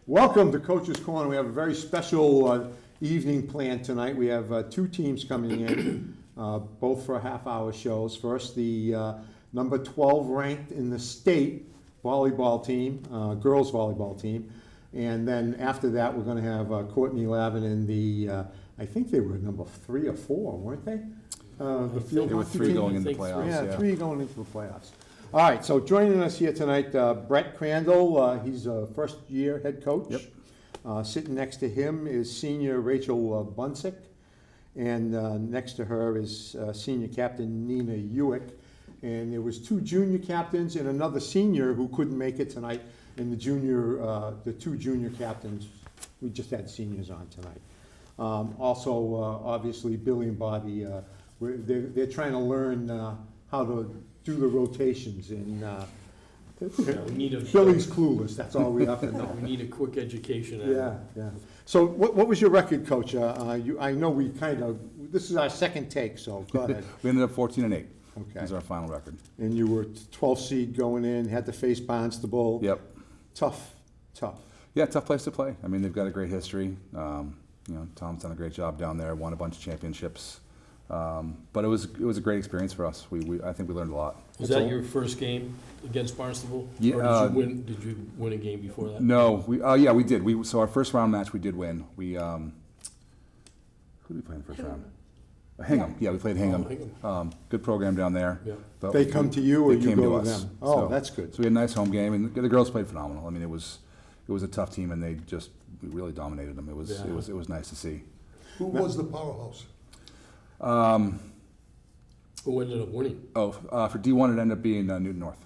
Welcome to Coach's Corner. We have a very special evening planned tonight. We have two teams coming in, both for half-hour shows. First, the number 12 ranked in the state volleyball team, girls volleyball team. And then after that, we're going to have Courtney Lavin in the, I think they were number 3 or 4, weren't they? The field there were 3 going into the playoffs. Yeah, 3 going into the playoffs. All right, so joining us here tonight, Brett Crandall. He's a first-year head coach. Yep. Sitting next to him is senior Rachel Bunsick, and next to her is senior captain Nina Ewick. And there was 2 junior captains and another senior who couldn't make it tonight. And the 2 junior captains, we just had seniors on tonight. Also, obviously, Billy and Bobby, they're trying to learn how to do the rotations, and Billy's clueless. That's all we have to know. We need a quick education. Yeah. So what was your record, Coach? I know we this is our second take, so go ahead. We ended up 14-8. Okay. Is our final record. And you were 12th seed going in, had to face Barnstable. Yep. Tough. Yeah, tough place to play. I mean, they've got a great history. Tom's done a great job down there, won a bunch of championships. But it was a great experience for us. I think we learned a lot. Was that your first game against Barnstable? Yeah. Or did you win a game before that? No. We did. So our first round match we did win. Who did we play in the first round? Hingham. Yeah, we played Hingham. Hingham. Good program down there. Yeah. But They come to you or they you came go to to us. them? Oh, So- that's good. So we had a nice home game, and the girls played phenomenal. I mean, it was a tough team, and we really dominated them. It was nice to see. Who was the powerhouse? Who ended up winning? For D1, it ended up being Newton North.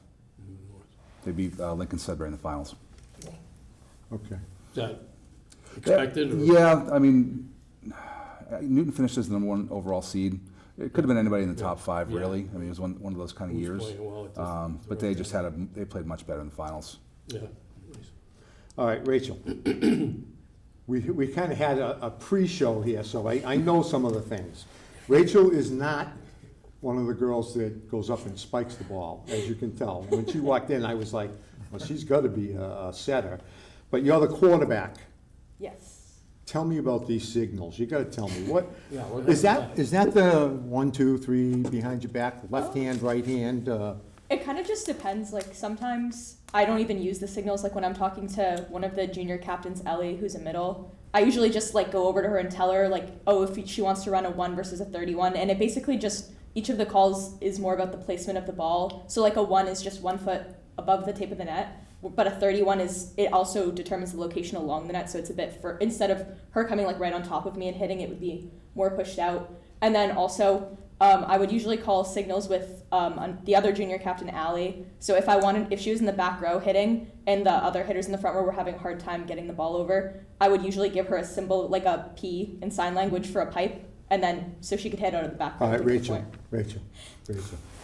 They beat Lincoln Sudbury in the finals. Okay. Is that expected? Or? Yeah, I mean, Newton finished as the #1 overall seed. It could have been anybody in the top 5, Yeah. really. I mean, it was one of those kind of Who's years. playing well at this- But they just they played much better in the finals. Yeah. All right, Rachel. We kind of had a pre-show here, so I know some of the things. Rachel is not one of the girls that goes up and spikes the ball, as you can tell. When she walked in, I was like, well, she's got to be a setter. But you're the quarterback. Yes. Tell me about these signals. You got to tell me what Yeah, what is happened? that the 1, 2, 3 behind your back, left hand, right hand? It kind of just depends. Like sometimes I don't even use the signals. Like when I'm talking to one of the junior captains, Ellie, who's a middle, I usually just like go over to her and tell her like, oh, if she wants to run a 1 versus a 31, and it basically just each of the calls is more about the placement of the ball. So like a 1 is just 1 foot above the tape of the net, but a 31 it also determines the location along the net. So it's a bit instead of her coming like right on top of me and hitting, it would be more pushed out. And then also I would usually call signals with the other junior captain, Allie. So if she was in the back row hitting and the other hitters in the front row were having a hard time getting the ball over, I would usually give her a symbol like a P in sign language for a pipe, and then so she could hit out of the back row. All right, to the Rachel. point.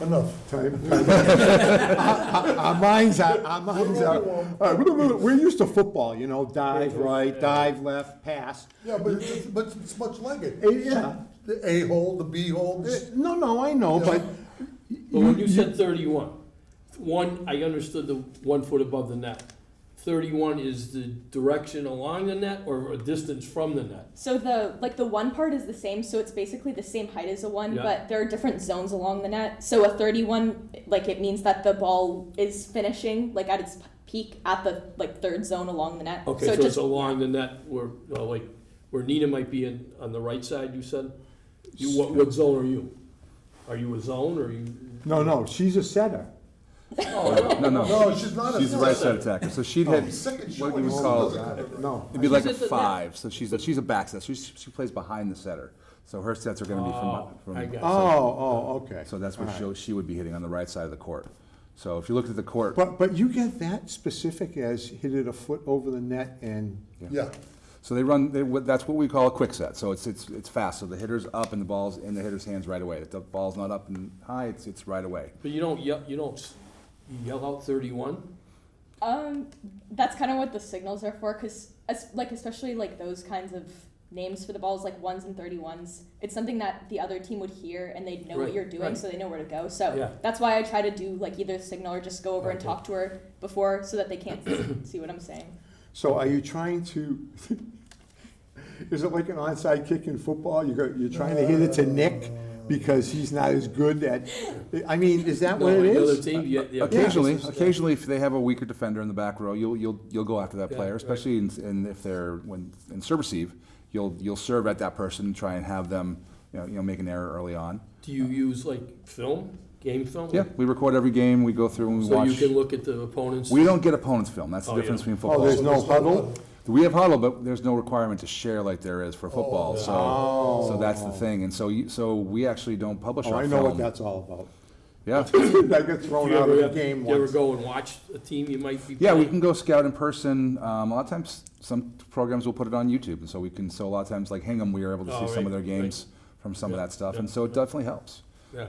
Enough. Time. Our minds are. We're used to football, dive right, dive left, pass. Yeah, but it's much like it. Yeah. The A hole, the B hole. No, I know, but. But when you said 31, I understood the 1 foot above the net. 31 is the direction along the net or a distance from the net? So the 1 part is the same, so it's basically the same height as a 1, Yeah. but there are different zones along the net. So a 31, it means that the ball is finishing at its peak at the 3rd zone along the net. Okay, so it's along the net where Nina might be on the right side, you said? What zone are you? Are you a zone or are you? No, she's a setter. No, she's not a She's the right side attacker. So she'd hit what we would call, No. it'd be like a She's at the 5. So she's a back setter. She plays behind the setter. So her sets are going to be from I got it. Okay. So that's All what right. she would be hitting on the right side of the court. So if you looked at the court, But you get that specific as hit it a foot over the net and. Yeah. so that's what we call a quick set. So it's fast. So the hitter's up and the ball's in the hitter's hands right away. If the ball's not up and high, it's right away. But you don't yell out 31? That's kind of what the signals are for, because especially those kinds of names for the balls, like 1s and 31s, it's something that the other team would hear and they'd know what Right, you're doing, right. so they know where to go. So Yeah. that's why I try to do either signal or just go over and Okay. talk to her before so that they can't see what I'm saying. So are you trying to, is it like an onside kick in football? You're trying to hit it to Nick because he's not as good at, I mean, is that what it The other is? team, Occasionally, if they have a weaker defender in the back row, you'll go after that Yeah, player, right. especially if they're in serve receive. You'll serve at that person and try and have them make an error early on. Do you use like film, game film? Yeah, we record every game. We go through and we So watch. you can look at the opponents? We don't get opponents film. That's the Oh, you difference don't. between football. Oh, there's no huddle? We have huddle, but there's no requirement to share like there is for football. yeah. So that's the thing. And so we actually don't publish Oh, our I film. know what that's all about. Yeah. I got Do thrown you out of the ever, game you ever once. go and watch a team you might be Yeah, we playing? can go scout in person. A lot of times, some programs will put it on YouTube, and so a lot of times, like Hingham, we were able to see Oh, some of right, their games from some of Yeah, that stuff, yeah, and so it definitely helps. Yeah.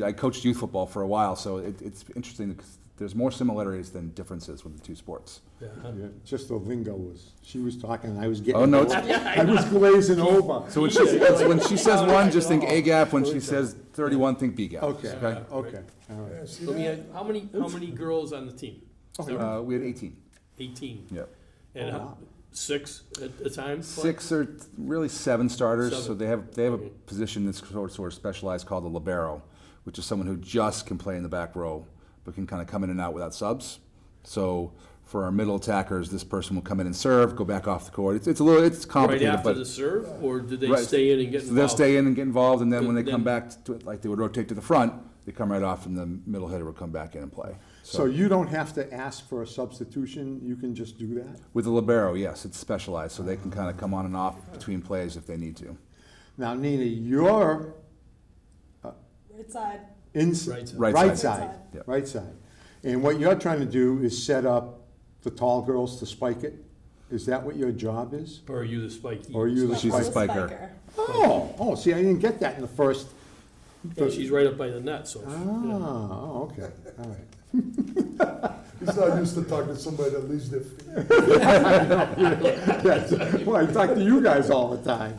I coached youth football for a while, so it's interesting because there's more similarities than differences with the two sports. Yeah. Yeah, just the lingo was, she was talking, and I was getting. Oh, no, I was glazing over. So when she says one, just think A gap. When she says 31, think B gap. Okay, Okay. okay, all right. Yeah, see Let me that? ask, how many girls on the team? We had 18. 18. Yep. And Oh, wow. 6 at a time? 6 or really 7 starters. 7. So they have a Okay. position that's sort of specialized called the libero, which is someone who just can play in the back row, but can kind of come in and out without subs. So for our middle attackers, this person will come in and serve, go back off the court. It's Right complicated, after but the serve, or do they Right. stay in and get so involved? they'll stay in and get involved, and then when they Then- come back to it, like they would rotate to the front, they come right off, and the middle hitter will come back in and play. So you don't have to ask for a substitution, you can just do that? With the libero, yes, it's specialized, so they can kind of come on and off between plays if they need to. Now, Nina, you're Right side. Right side. Right right side. side, Yep. right side. And what you're trying to do is set up the tall girls to spike it? Is that what your job is? Or are you the spiky? Or are you the She's a spike? spiker. Oh, see, I didn't get that in the first. Yeah, she's right up by the net, so. Oh, okay, all right. He's not used to talking to somebody that leaves their feet. Yes. Well, I talk to you guys all the time.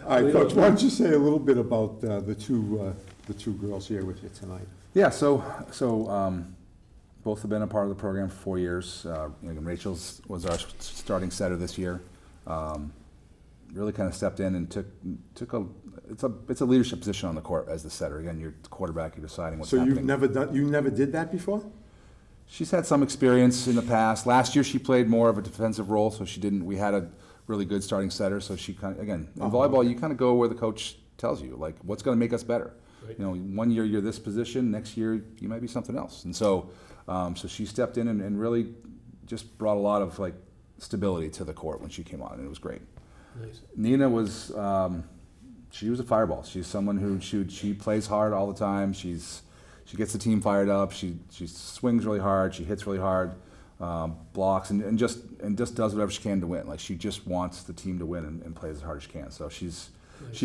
All right, Coach, why don't you say a little bit about the two girls here with you tonight? Yeah, so both have been a part of the program for 4 years. Rachel's was our starting setter this year. Really kind of stepped in and took it's a leadership position on the court as the setter. Again, you're the quarterback, you're deciding what's So happening. you never did that before? She's had some experience in the past. Last year she played more of a defensive role, so we had a really good starting setter, so she kind of, again, in volleyball you kind of go where the coach tells you, like what's going to make us better. Right. 1 year you're this position, next year you might be something else. And so she stepped in and really just brought a lot of like stability to the court when she came on, and it was great. Nice. Nina was, she was a fireball. She's someone who she plays hard all the time. She gets the team fired up. She swings really hard. She hits really hard, blocks, and just does whatever she can to win. Like she just wants the team to win and play as hard as she can. So she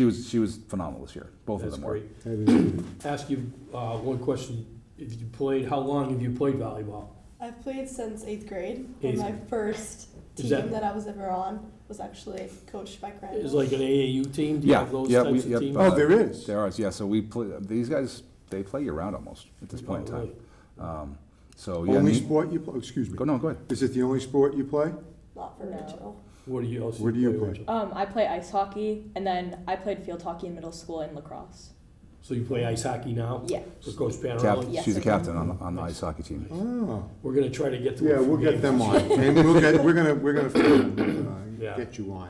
was phenomenal this year. Both That's of them were. great. Ask you one question. How long have you played volleyball? I've played since 8th grade, Eighth and my grade. first Is team that- that I was ever on was actually coached by Crandall. Is like an AAU team? Do you have those types of teams? Oh, there is? There is, yeah. So we play, these guys, they play year round almost at this point in Oh, time. So yeah. Only sport you play, excuse me. Go ahead. Is it the only sport you play? Not for No. Rachel. Where do you play? Rachel? I play ice hockey, and then I played field hockey in middle school and lacrosse. So you play ice hockey now? Yeah. For Coach Panarelli? Yes, She's a I do. captain on the ice hockey team. Oh, We're gonna try to get to. yeah, a few we'll get games. them on. And we're gonna Yeah. get you on.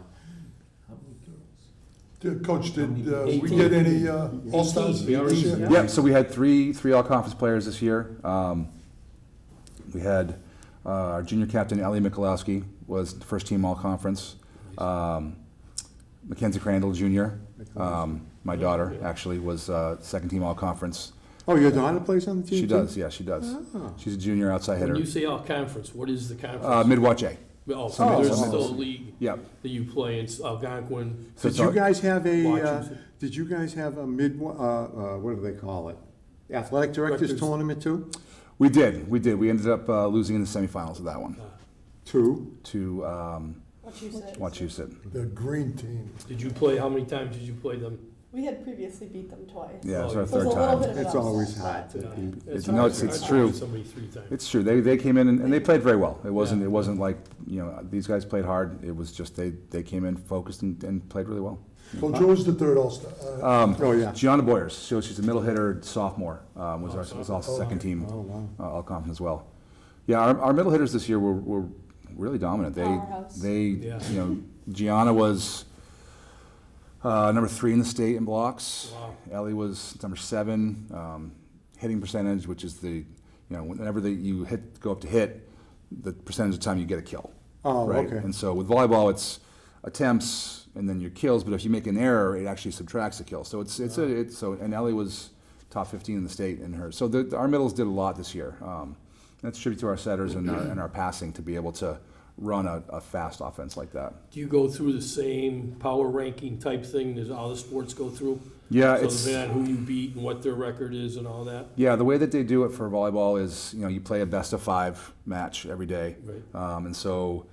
Coach, did we 18. get any all-stars? 18. this year? Yeah, so we had three all-conference players this year. We had our junior captain, Ellie Mikulowski, was the first team all-conference. Mackenzie Crandall, junior, my daughter, actually, was second team all-conference. Oh, your daughter plays on the team She too? does, yeah, she does. Oh. She's a junior outside hitter. When you say all conference, what is the conference? Mid-Watch A. Oh, Oh, so there's oh, still a oh. league Yeah. that you play in Algonquin. So Did you guys have Washington. did you guys have a what do they call it? Athletic directors Directors. tournament too? We did. We ended up losing in the semifinals of that one Two? to What you said. Wachusett. The green team. Did you play, how many times did you play them? We had previously beat them twice. Yeah, it's Oh, our So it was third a little time. bit of an It's always upset, hard but- to Yeah. beat. It's No, hard- it's hard to true. beat somebody 3 times. It's true. They came in and they played very well. It wasn't Yeah. it wasn't like, you know, these guys played hard. It was just they came in focused and played really well. Coach, who was the third All-Star? Oh, yeah. Gianna Boyers, so she's a middle hitter, sophomore, was also Oh, second team Oh, wow. all conference as well. Yeah, our middle hitters this year were really dominant. Powerhouse. You know, Gianna was number 3 in the state in blocks. Wow. Ellie was number 7. Hitting percentage, which is whenever you go up to hit, the percentage of time you get a kill. Oh, right? okay. And so with volleyball, it's attempts and then your kills, but if you make an error, it actually subtracts a kill. So and Ellie was top 15 in the state in her. So our middles did a lot this year. That's a tribute to our setters and our passing to be able to run a fast offense like that. Do you go through the same power ranking type thing as all the sports go through? Yeah, So it's depending on who you beat and what their record is and all that? yeah. The way that they do it for volleyball is you play a best of 5 match every day, Right. and so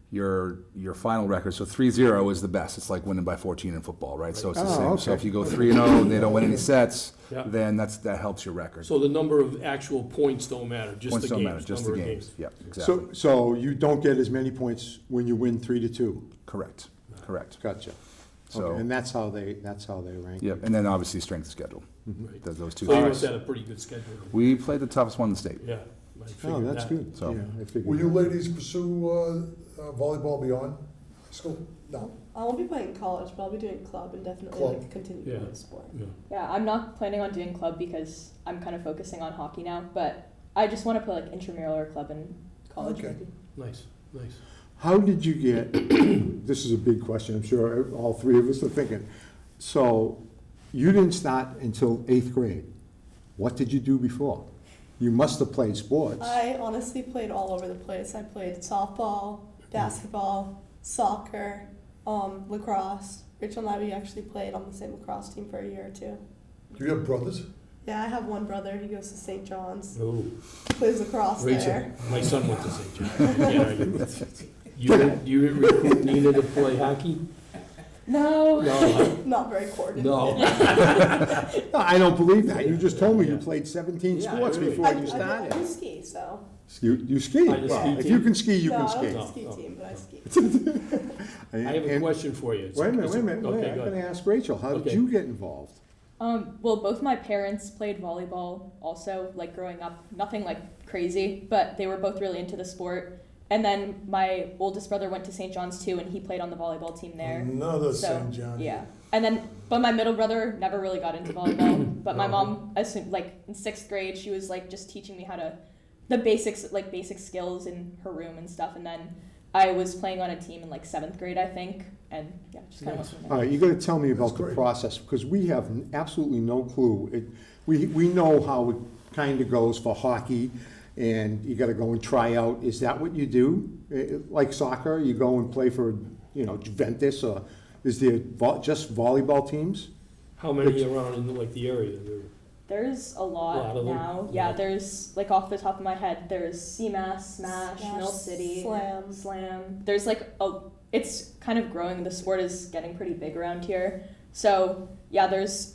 your final record. So 3-0 is the best. It's like winning by 14 in football, right? So it's the Oh, same. okay. So if you go 3-0 and they don't win any sets, Yeah. then that helps your record. So the number of actual points don't matter, just Points the don't games, matter, just the number of games. Yeah, exactly. So you don't get as many points when you win 3-2. Correct. Gotcha. So Okay, and that's how they rank. yeah, and then obviously strength of schedule. Right. Those two So you things. must have a pretty good schedule. We played the toughest one in the state. Yeah. I Oh, figured that's that. good. So- Yeah, I figured. Will you ladies pursue volleyball beyond school? No. I won't be playing college, but I'll be doing club and definitely Club. like continue Yeah. doing sport. Yeah. Yeah, I'm not planning on doing club because I'm kind of focusing on hockey now, but I just want to play like intramural or club in college. Okay. Maybe. Nice. How did you get, this is a big question, I'm sure all three of us are thinking. So you didn't start until 8th grade. What did you do before? You must have played sports. I honestly played all over the place. I played softball, basketball, soccer, lacrosse. Rachel and I, we actually played on the same lacrosse team for a year or 2. Do you have brothers? Yeah, I have one brother. He goes to St. John's, Oh, plays lacrosse Rachel, there. my son went to St. John. You didn't recruit Nina to play hockey? No. No, Not very coordinated. no. No, I don't believe that. You just told me you Yeah. played 17 Yeah, sports really. before I you do started. ski, so. You ski. I just Well, ski if team. you can ski, you no, can I ski. don't No, have a ski no. team, but I ski. I have a And- question for you. Wait a minute. Okay, I'm go going to ahead. ask Rachel, how did Okay. you get involved? Well, both my parents played volleyball also, like growing up. Nothing like crazy, but they were both really into the sport. And then my oldest brother went to St. John's too, and he played on the volleyball team there. Another So, St. John. yeah. And then, but my middle brother never really got into volleyball. But my No. mom, as soon, like in 6th grade, she was like just teaching me how to, the basics, like basic skills in her room and stuff. And then I was playing on a team in like 7th grade, I think. And yeah, just kind of Nice. went from All there. right, you got to tell me about That's the great. process, because we have absolutely no clue. We know how it kind of goes for hockey, and you got to go and try out. Is that what you do? Like soccer, you go and play for, Juventus, or is there just volleyball teams? How many around in like the area? There's a lot, Lot of them? now. Yeah. Yeah, there's like off the top of my head, there's CMAS, Smash, Mill City, Slam. Slam. There's like it's kind of growing. The sport is getting pretty big around here. So yeah,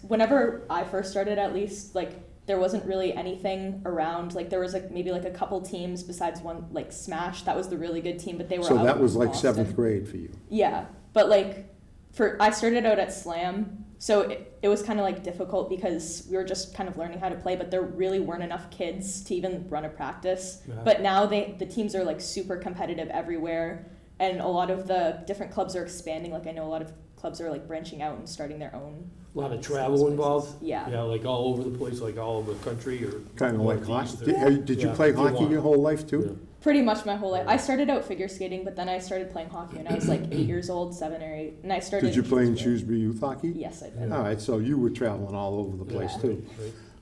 whenever I first started, at least, like there wasn't really anything around. Like there was like maybe like a couple teams besides one, like Smash. That was the really good team, but they were So out that in was like Boston. 7th grade for you. Yeah, but like I started out at Slam, so it was kind of like difficult because we were just kind of learning how to play, but there really weren't enough kids to even run a practice. Yeah. But now the teams are like super competitive everywhere, and a lot of the different clubs are expanding. Like I know a lot of clubs are like branching out and starting their own. A lot of travel involved? Yeah. Yeah, like all over the place, like all over the country or? Kind of like northeast hockey. or- Did you Yeah, play if you hockey want. your whole life too? Yeah. Pretty much my whole life. I started out figure skating, but then I started playing hockey when I was like 8 years old, 7 or 8, and I started. Did you play in Shrewsbury. Shrewsbury youth hockey? Yes, I did. Yeah. All right, so you were traveling all over the place Yeah. too.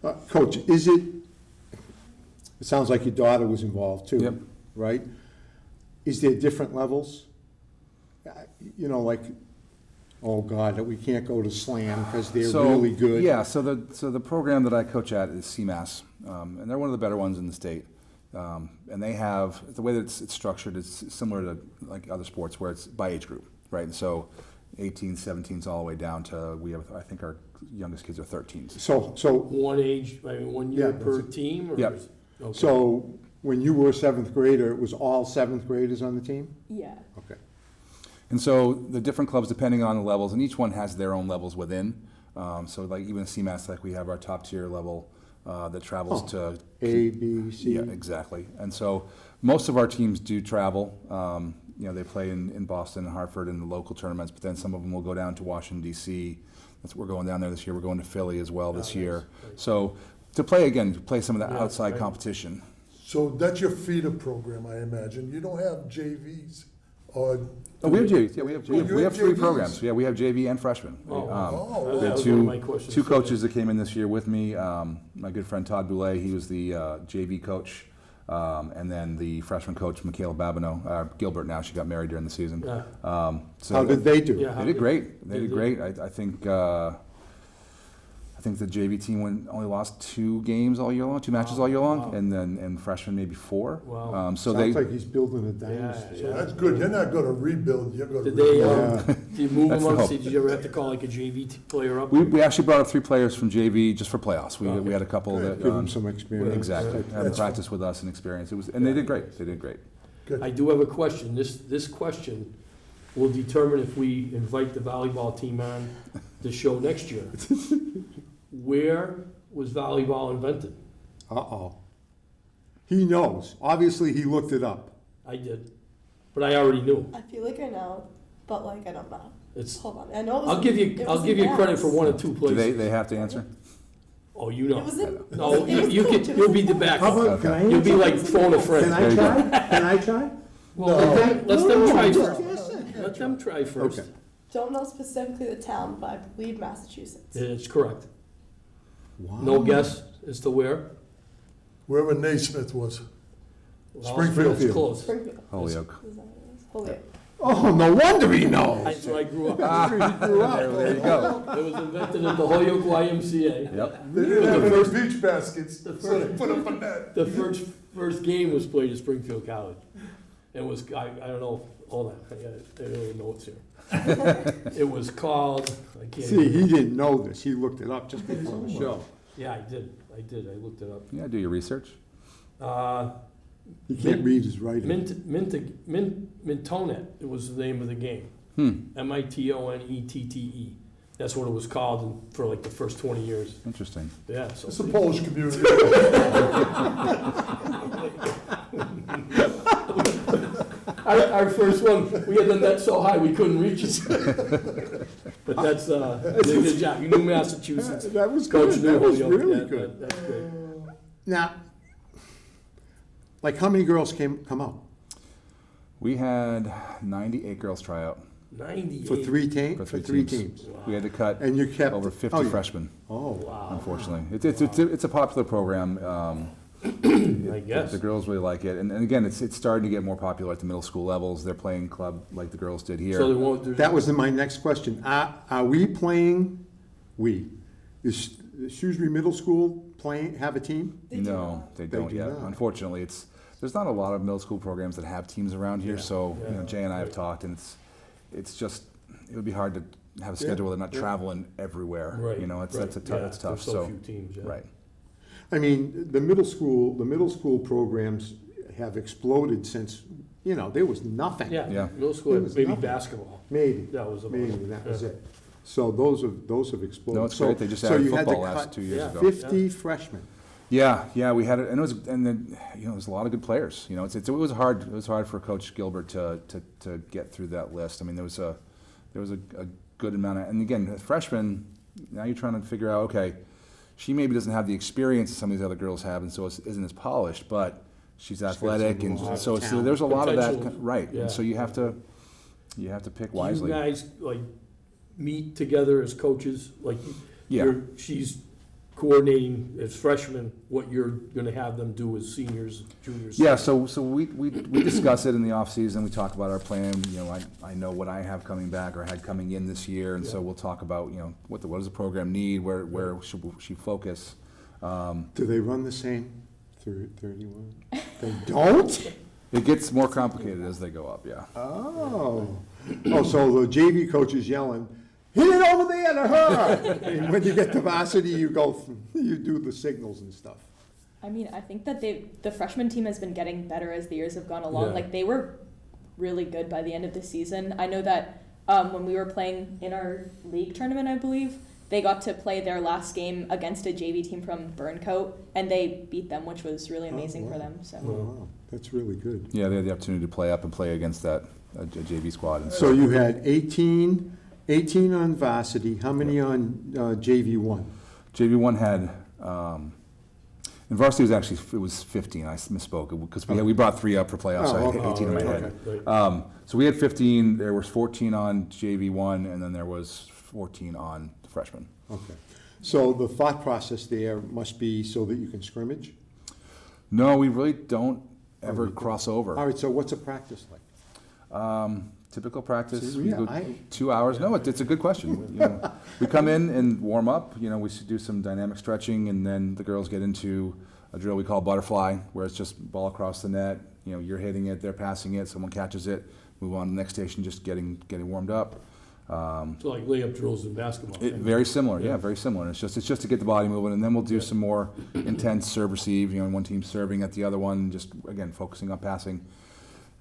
Right. Coach, it sounds like your daughter was involved too, Yep. right? Is there different levels? Like, oh God, that we can't go to Slam because they're really good. Yeah, so the program that I coach at is CMAS, and they're one of the better ones in the state. And they have, the way that it's structured is similar to like other sports where it's by age group, right? And so 18s, 17s, all the way down to, I think our youngest kids are 13s. So, One age, I mean, 1 year Yeah, per that's team? Or Yep. is- okay. so when you were a seventh grader, it was all seventh graders on the team? Yeah. Okay. And so the different clubs, depending on the levels, and each one has their own levels within. So like even CMAS, like we have our top tier level that travels to A, B, C? Yeah, exactly. And so most of our teams do travel. They play in Boston and Hartford in the local tournaments, but then some of them will go down to Washington, D.C. We're going down there this year. We're going to Philly as well this year. Nice. So to play some of the Yeah, outside right. competition. So that's your feeder program, I imagine. You don't have JVs or? Oh, we have JV. Yeah, we have Oh, you we have have three JVs? programs. Yeah, we have JV and freshmen. Oh, Oh, We that had was one of my questions. two coaches that came in this year with me. My good friend Todd Boulay, he was the JV coach. And then the freshman coach, Michaela Babineau, Gilbert now, she got married during the season. Yeah. So How did they do? Yeah. they did great. They They did did. great. I think the JV team only lost 2 games all year long, 2 matches all year long, Wow. and freshmen maybe 4. Wow. So Sounds they like he's building a dynasty. So that's good. You're not gonna rebuild, you're gonna. Did they, Yeah. did you move That's them the up? hope. Did you ever have to call like a JV player up? we actually brought up 3 players from JV just for playoffs. We Okay. had a couple that Give him some experience. exactly had That's practice with us and experience. And they did great. They did great. I do have a question. This question will determine if we invite the volleyball team on the show next year. Where was volleyball invented? Uh-oh. He knows. Obviously, he looked it up. I did, but I already knew. I feel like I know, but like I don't know. It's. Hold on, I know it was. I'll give you. it I'll was give in you credit for Mass. 1 or 2 Do places. they have to answer? Oh, you know. It was in. No, it was you coach, can. it You'll was be in the Mass. backup. about, can I You'll be answer? like phone a friend. Can I There you go. try? Can I try? Well, No. let them try just first. guessing. Let them try first. Okay. Don't know specifically the town, but I believe Massachusetts. It's correct. Wow. No guess as to where? Wherever Naismith was. Well, Springfield. it's close. Springfield. Holyoke. Is that what it is? Holyoke. Oh, no wonder he knows. That's where I grew up. There you go. It was invented at the Holyoke YMCA. Yep. They didn't The have any first- beach baskets, the so they first- put up a net. The first game was played at Springfield College. It was, I don't know, hold on, I got little notes here. It was called, I can't. See, he didn't know this. He looked it up just before the show. Yeah, I did, I looked it up. Yeah, do your research. He can't read his writing. Mintonet, it was the name of the game. Mitonette. That's what it was called for like the first 20 years. Interesting. Yeah, so. It's a Polish community. Our first one, we had the net so high we couldn't reach it. But that's, good job. You knew Massachusetts. That was Coach good. knew That was Holyoke. really Yeah, good. That's great. Now, like how many girls come out? We had 98 girls try out 98. For three teams? for 3 teams. Wow. We had to cut And you kept. over 50 oh, you- freshmen, Oh, Wow. unfortunately. It's a popular program. I guess. The girls really like it. And again, it's starting to get more popular at the middle school levels. They're playing club like the girls did here. So they won't, there's. that was my next question. Are we playing, is Shrewsbury Middle School have a team? They do No, not. they They don't do yet. not. Unfortunately, there's not a lot of middle school programs that have teams around here. Yeah. So Yeah. Jay and I have Right. talked, and it's just it would be hard to have a schedule where they're not traveling everywhere. Right. That's right. a tough. Yeah, It's tough. There's so few teams, yeah. Right. I mean, the middle school programs have exploded since, there was nothing. Yeah, Yeah. middle school, There was maybe nothing. basketball. Maybe, That was about maybe, it. that was Yeah. it. So those have exploded. No, it's So- great. They just so added you had to football last cut 2 years Yeah. ago. 50 freshmen. Yeah, we had it, and then there's a lot of good players. It was hard for Coach Gilbert to get through that list. I mean, there was a good amount of, and again, freshmen. Now you're trying to figure out, okay, she maybe doesn't have the experience that some of these other girls have, and so it isn't as polished, but she's athletic, some and lot of so talent. there's a lot of that, Potential. right? Yeah. And so you have to pick wisely. Do you guys like meet together as coaches? Like, Yeah. she's coordinating as freshmen what you're going to have them do as seniors, juniors. Yeah, so we discuss it in the off season. We talk about our plan. I know what I have coming back or had coming in this year, and so Yeah. we'll talk about what does the program need, where should she focus. Do they run the same 31? They don't? It gets more complicated as they go up, yeah. Oh, so the JV coach is yelling, hit it over there to her! And when you get to varsity, you do the signals and stuff. I mean, I think that the freshman team has been getting better as the years have gone along. Yeah. Like, they were really good by the end of the season. I know that when we were playing in our league tournament, I believe, they got to play their last game against a JV team from Burncoat, and they beat them, which was really amazing for them. So. Oh, wow, that's really good. Yeah, they had the opportunity to play up and play against that JV squad. And So you had 18 on varsity, how many on JV1? JV1 had, and varsity was actually, it was 15, I misspoke, because we brought 3 up for playoffs, so I had 18 in my head. Right. So we had 15, there was 14 on JV1, and then there was 14 on the freshmen. Okay. So the thought process there must be so that you can scrimmage? No, we really don't ever cross over. All right, so what's a practice like? Typical practice, See, we yeah, go I- 2 hours. No, it's a good question. You know, we come in and warm up. You know, we do some dynamic stretching, and then the girls get into a drill we call butterfly, where it's just ball across the net. You know, you're hitting it, they're passing it, someone catches it. Move on to the next station, just getting warmed up. So like layup drills in basketball. Very similar, yeah, very similar. It's just to get the body moving, and then we'll do some more intense serve receive. You know, one team serving at the other one, just again focusing on passing.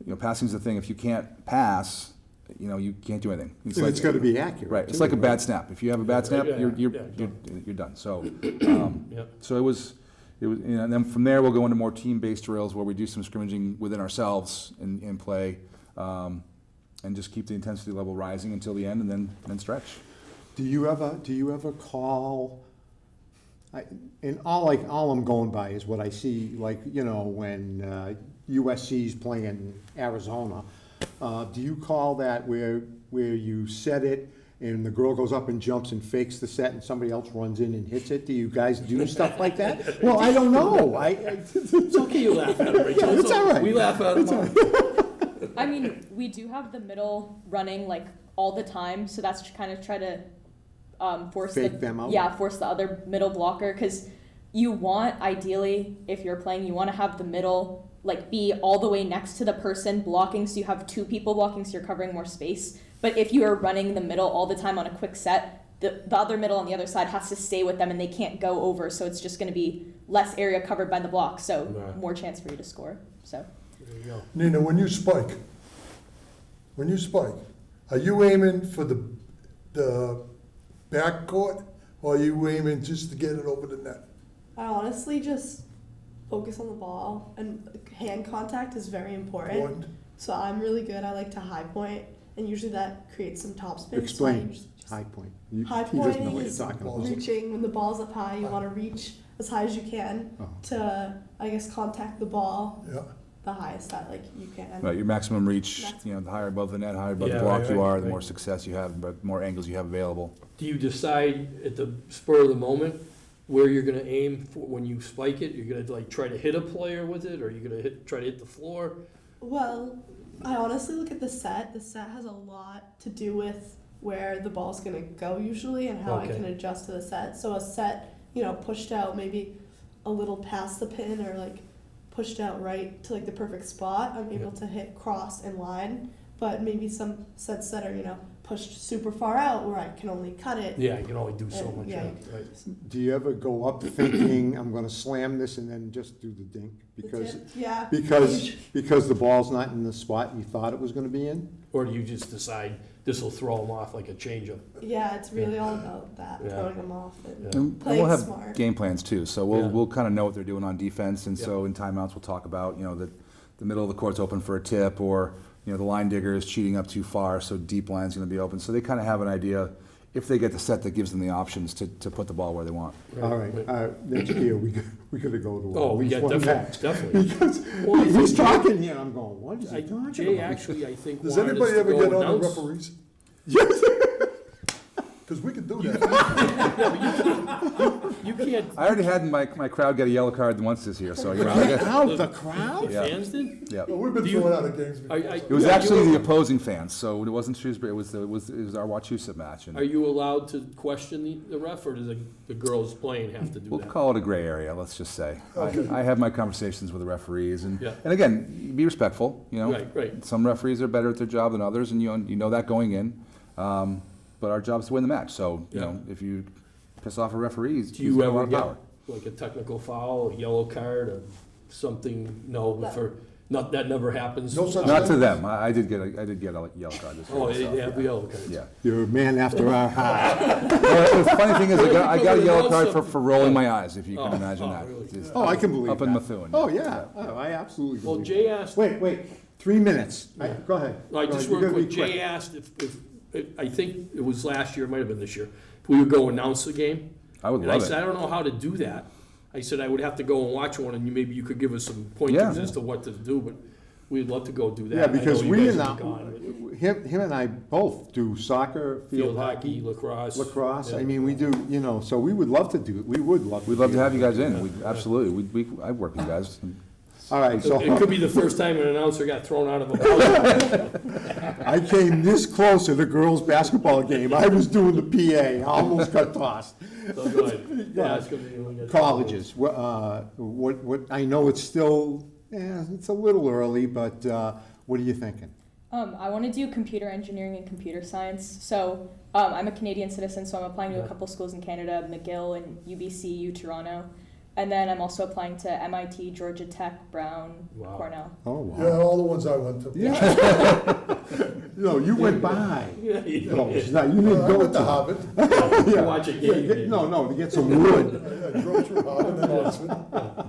You know, passing's the thing. If you can't pass, you know, you can't do anything. It's got to be accurate. Right. It's too, like a bad snap. If you have a bad snap, Yeah, you're yeah, done. So, Yeah. so it was, you know, and then from there we'll go into more team-based drills where we do some scrimmaging within ourselves in play, and just keep the intensity level rising until the end, and then stretch. Do you ever call? And all I'm going by is what I see, like, you know, when USC's playing Arizona. Do you call that where you set it and the girl goes up and jumps and fakes the set and somebody else runs in and hits it? Do you guys do stuff like that? Well, I don't know. It's okay you laugh at it, Rachel. Yeah, it's all right. We laugh at it. I mean, we do have the middle running like all the time, so that's to kind of try to force Fake them out? Yeah, force the other middle blocker, because you want, ideally, if you're playing, you want to have the middle like be all the way next to the person blocking, so you have 2 people blocking, so you're covering more space. But if you are running the middle all the time on a quick set, the other middle on the other side has to stay with them, and they can't go over, so it's just going to be less area covered by the block, so Right. more chance for you to score. So. There you go. Nina, when you spike, are you aiming for the back court, or are you aiming just to get it over the net? I honestly just focus on the ball, and hand contact is very important. One, So I'm really good. I like to high point, and usually that creates some top spin. So I Explain usually just high point. High He doesn't know pointing what is you're talking about. reaching when the ball's up high. You want to reach as high as you can Oh. to, I guess, contact the ball yeah. the highest that like you can. Right, your maximum reach. That's- You know, the higher above the net, higher above Yeah, the block right, you are, the right. more success you have, but more angles you have available. Do you decide at the spur of the moment where you're gonna aim for when you spike it? You're gonna like try to hit a player with it, or you're gonna try to hit the floor? Well, I honestly look at the set. The set has a lot to do with where the ball's going to go usually and how I Okay. can adjust to the set. So a set, pushed out maybe a little past the pin or like pushed out right to like the perfect spot, I'm able to hit cross and line. But maybe some sets that are, pushed super far out where I can only cut it. Yeah, you can only do so And, much. yeah, Yeah, right. Do you ever go up thinking, I'm gonna slam this and then just do the dink? The Because, tip, yeah. because the ball's not in the spot you thought it was gonna be in? Or do you just decide this will throw them off like a changeup? Yeah, it's really all about that, Yeah. throwing them off and Yeah. And playing we'll have smart. game plans too, so Yeah. we'll kind of know what they're doing on defense, and Yeah. so in timeouts we'll talk about that the middle of the court's open for a tip, or the line digger is cheating up too far, so deep line's going to be open. So they kind of have an idea if they get the set that gives them the options to put the ball where they want. All right, next year, we gotta go to Oh, at we least got one match. definitely. Because Well, I he's think talking here, and I'm going, what is he talking Jay about? actually, I think, Does wanted anybody us to ever go get on the announce- referees? Yes. Because we could do that. You can't. I already had my crowd get a yellow card once this year, so you know. I Get guess- out the crowd? The Yeah. fans did? yeah. Well, we've been Do you- thrown out of games before. I- It was Yeah, actually you- the opposing fans, so it wasn't Shrewsbury. It was our Wachusett match, and Are you allowed to question the ref, or does the girls playing have to do we'll that? call it a gray area. Let's just say Okay. I have my conversations with the referees, and Yeah. and again, be respectful. You know, Right. some referees are better at their job than others, and you know that going in. But our job is to win the match. So you Yeah. know, if you piss off a referee, he's Do you got a lot ever of get power. like a technical foul, a yellow card, or something? No, that never happens. No such Not to them. I did get a yellow card this year. Oh, they myself, have the yellow cards. Yeah. You're a man after our heart. Well, the funny thing is, I got a yellow card Something. for rolling my eyes, if you can Oh, imagine oh, that. really? It's Oh, I can believe up that. in Methuen. Oh, yeah. Oh, I absolutely Well, believe Jay that. asked. Wait, 3 minutes. Yeah. Go ahead. I just You real gotta be quick. Jay asked if I think it was last year, it might have been this year. If we would go announce the game. I would And I love said, I it. don't know how to do that. I said, I would have to go and watch one, and maybe you could give us some pointers Yeah. as to what to do, but we'd love to go do that. Yeah, I know because you we guys and will be gone, him and I both do soccer, but Field hockey, lacrosse. Yeah. I mean, we do, so we would love to do it. We would love. We'd love to have you guys Yeah. in. Absolutely. I'd work with you guys. All right, It so could be the first time an announcer got thrown out of a ballgame. I came this close to the girls' basketball game. I was doing the PA. I almost got tossed. So go ahead. Yeah, it's gonna be when we get- Colleges, what, I know it's still, it's a little early, but what are you thinking? I want to do computer engineering and computer science. So I'm a Canadian citizen, so I'm applying to a couple schools in Canada, McGill and UBC, Toronto. And then I'm also applying to MIT, Georgia Tech, Brown, Wow. Cornell. Oh, Yeah, all the ones I went to. Yeah. No, you went by. Yeah, you No, know. it's not, you didn't I go went to to. Harvard. You watch a game. maybe. No, to get some wood. I drove through Harvard and Oxford.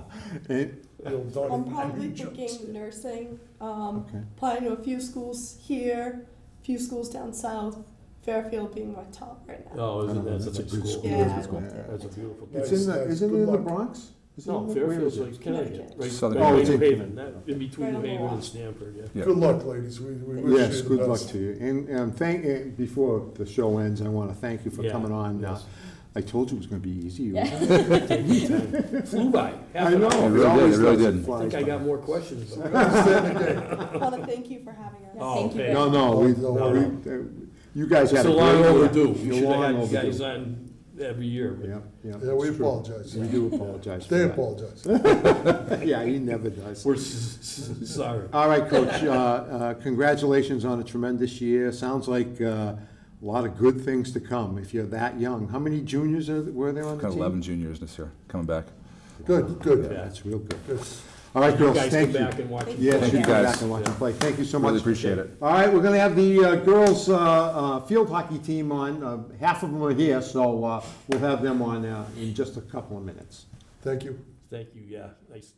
And- I'm probably thinking nursing, Okay. applying to a few schools here, a few schools down south, Fairfield being my top right now. Oh, isn't that That's that's a a nice good school? school. Yeah. That's a beautiful place. It's in the, Nice, isn't it good in the luck. Bronx? Is it No, in the- where Fairfield's is it? like Connecticut, Connecticut. right Southern by Connecticut. New Oh, it's Haven, in between Right New on the Haven wall. and Stamford, yeah. Yeah. Good luck, ladies. We wish Yes, you the good luck best. to you. And before the show ends, I want to thank you for Yeah, coming on. yes. I told you it was going to be easy. Yeah. Flew by. Half I an know. hour. It really always did, it really does. did. It I flies think I by. got more questions. But I want to thank you for having us. Oh, Thank you. okay. No, you guys had it's a a great long year. overdue. We You're should have long had you guys overdue. on every year. but- Yeah, Yeah, we it's true. apologize. We do apologize for They that. apologize. Yeah, he never does. We're sorry. All right, Coach, congratulations on a tremendous year. Sounds like a lot of good things to come if you're that young. How many juniors were there on the Got team? 11 juniors this year coming back. Good, Yeah, good. that's real good. Good. All right, You girls, guys thank come you. back and watch. Yes, Thank you you, come guys. back and watch them play. Thank you so much. Really appreciate it. All right, we're going to have the girls' field hockey team on. Half of them are here, so we'll have them on in just a couple of minutes. Thank you. Thank you, yeah. Nice.